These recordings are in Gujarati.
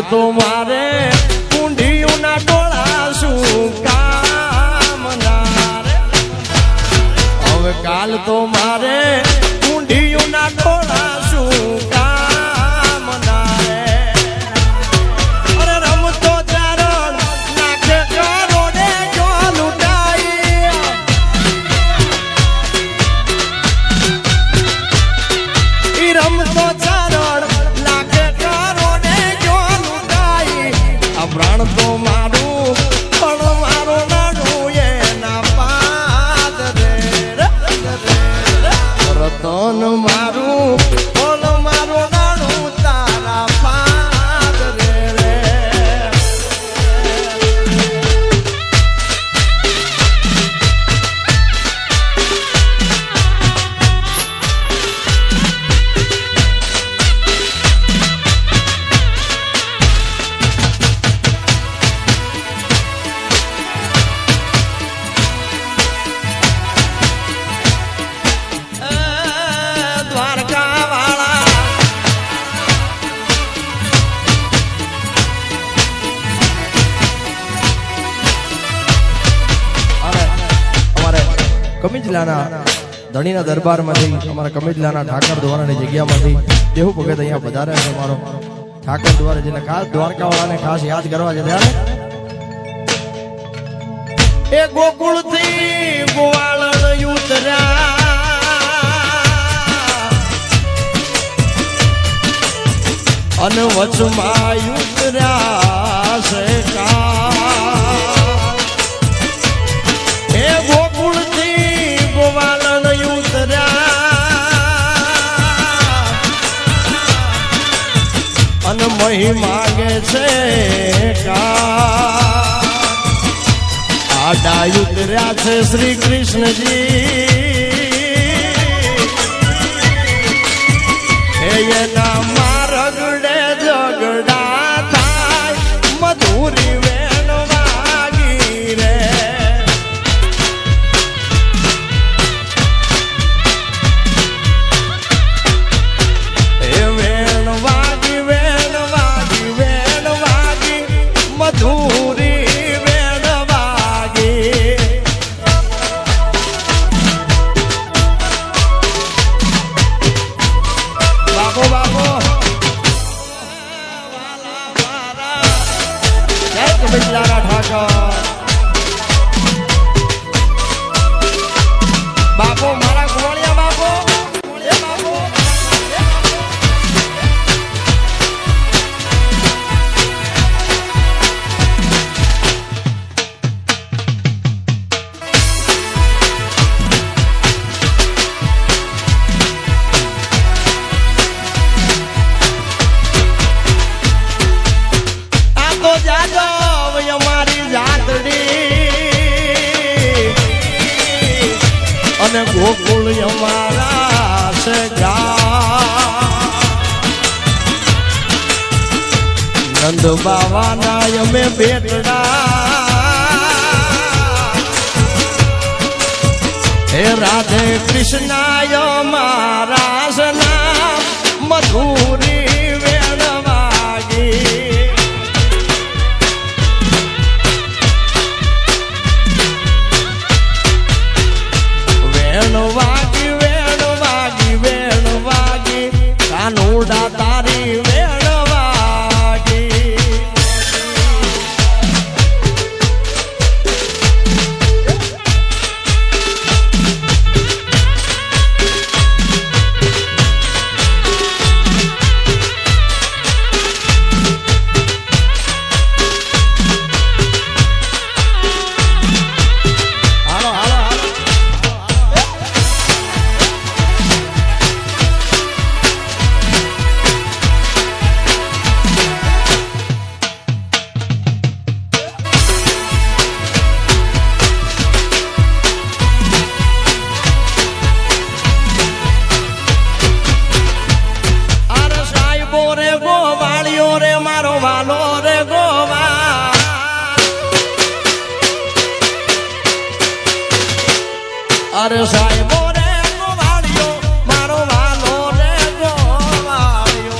તો મારે કુંડિયું ના ડોળા શું કામ ના રે હવે કાલ તો મારે કુંડિયું ના ડોળા શું કામ ના રે અરે રમતો ચારણ નાખે કરોડે જો લૂંટાઈ ઈ રમતો ચારણ પ્રાણ તો મારું પણ મારો નાડું એના પાદ રે રતન મારું પણ મારો નાડું તારા પાદ રે કમિજલાના ધણીના દરબારમાંથી અમારા કમિજલાના ઠાકર દ્વારાની જગ્યામાંથી દેહુ ભગત અહીંયા પધારે છે મારો ઠાકર દ્વારા જેને ખાસ દ્વારકાવાળાને ખાસ યાદ કરવા છે એ ગોકુળથી ગોવાળણ ઉતર્યા અને વચમાં ઉતર્યા છે એ ગોકુળથી ગોવાળણ ઉતર્યા અને મહી માગે છે આડા ઉતર્યા છે શ્રી કૃષ્ણજી એના મારગડે ઝગડા થાય મધુરી વેણ વાગી રે એ વેણ વાગી વેણ વાગી વેણ વાગી મધુરી વેણ વાગી બાપો બાપો કમિજલાના ઠાકર બાપો મારા ગોળિયા બાપો એ બાપો આ તો જાદવ અમારી જાતડી અને ગોકુળ અમારા છે નંદ બાવાના અમે બેટડા હે રાધે કૃષ્ણ અમારા સના મધુરી વેણ વાગી વેણ વાગી વેણ વાગી કાનુડા તારી વેણ વાગી અરે સાહેબો રે ગોવાળિયો મારો વાલો રે ગોવાળિયો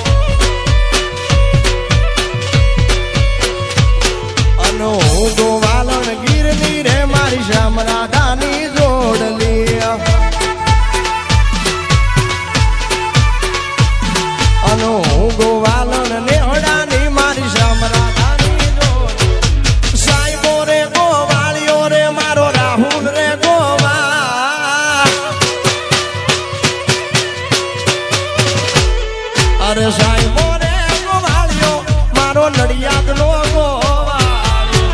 યાદ નો ગોવાળ્યો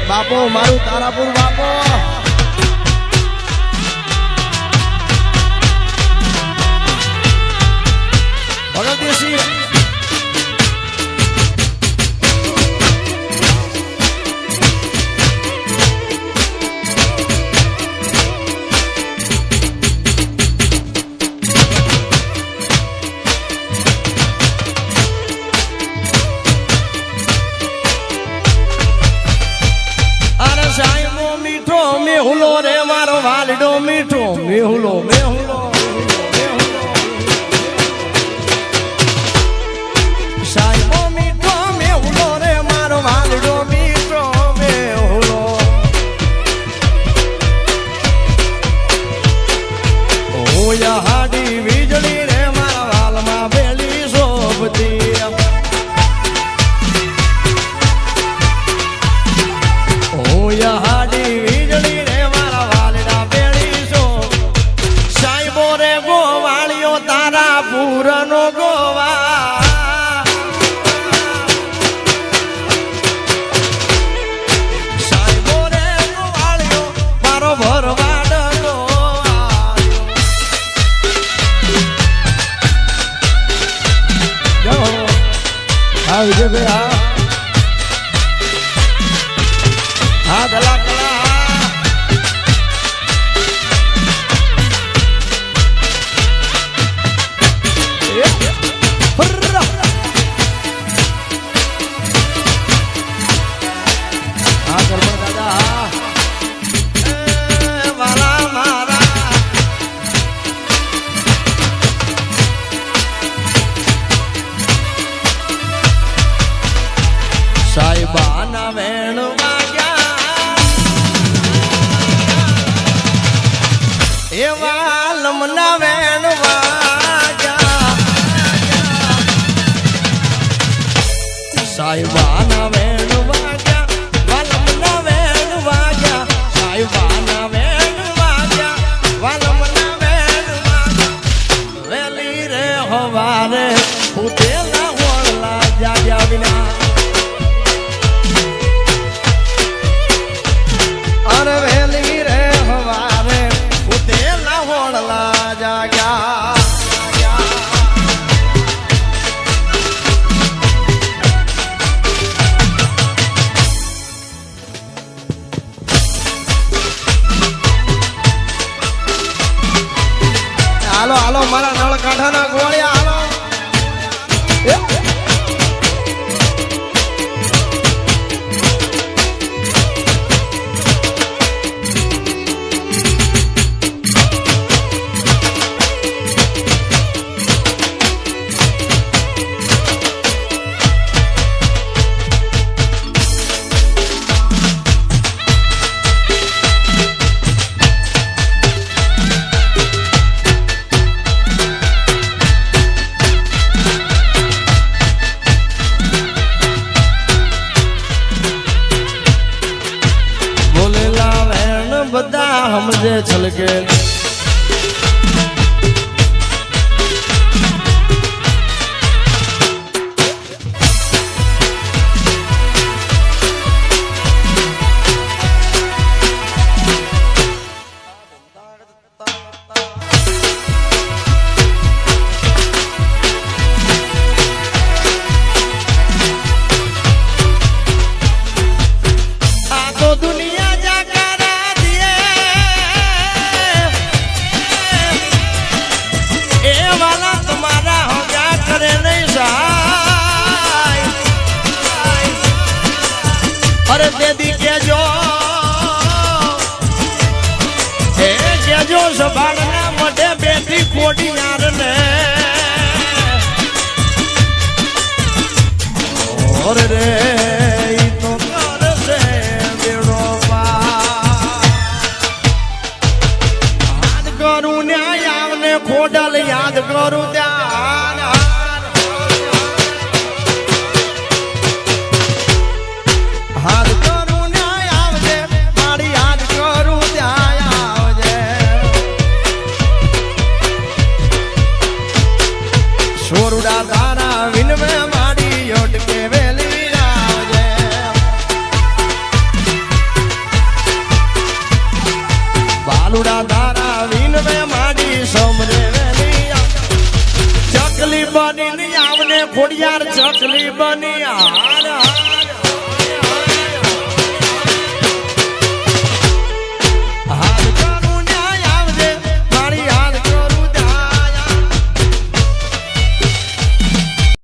બાપો મારું તારાપુર બાપો ભગવતીસિંહ મેહુલો રે મારો વાલડો મીઠો મેહુલો મેહુલો સાહેબો મીઠો મેહુલો રે મારો વાલડો મીઠો મેહુલો હું હાડી વીજળી રે મારા વાલમાં બેલી શોભતી હું હાડી વીજળી પૂરનો ગોવા સાહેબો રે ગોવાળ્યો મારો ભરવાડનો હા વિજયભાઈ હા દલા કલા સાહેબાના વેણ વાગ્યા એવા લમના વેણ વાગ્યા સાહેબાના વેણ વાગ્યા વાલમના વેણ વાગ્યા સાહેબાના વેણ વાગ્યા વાલમના વેણ વાગ્યા વેલી રે હવારે ઉતેલા હોળલા જાગ્યા વિના વેલી રે હવારે ઉતેલા હોળલા જાગ્યા હાલો હાલો મારા નળ કાંઠાના ગોળિયા હાલો બધા સમજે છલકે આ તો દુનિયા જાકારા દિએ સભાના મોઢે બેઠી ખોડી યાર ને ઓર રે ઈ તો કરશે બેડો યાદ કરું ને આવને ખોડલ યાદ કરું ત્યાં હાથ કરું ને આવજે મારી યાદ કરું ત્યાં આવજે ખોડિયાર ચકલી બની હાર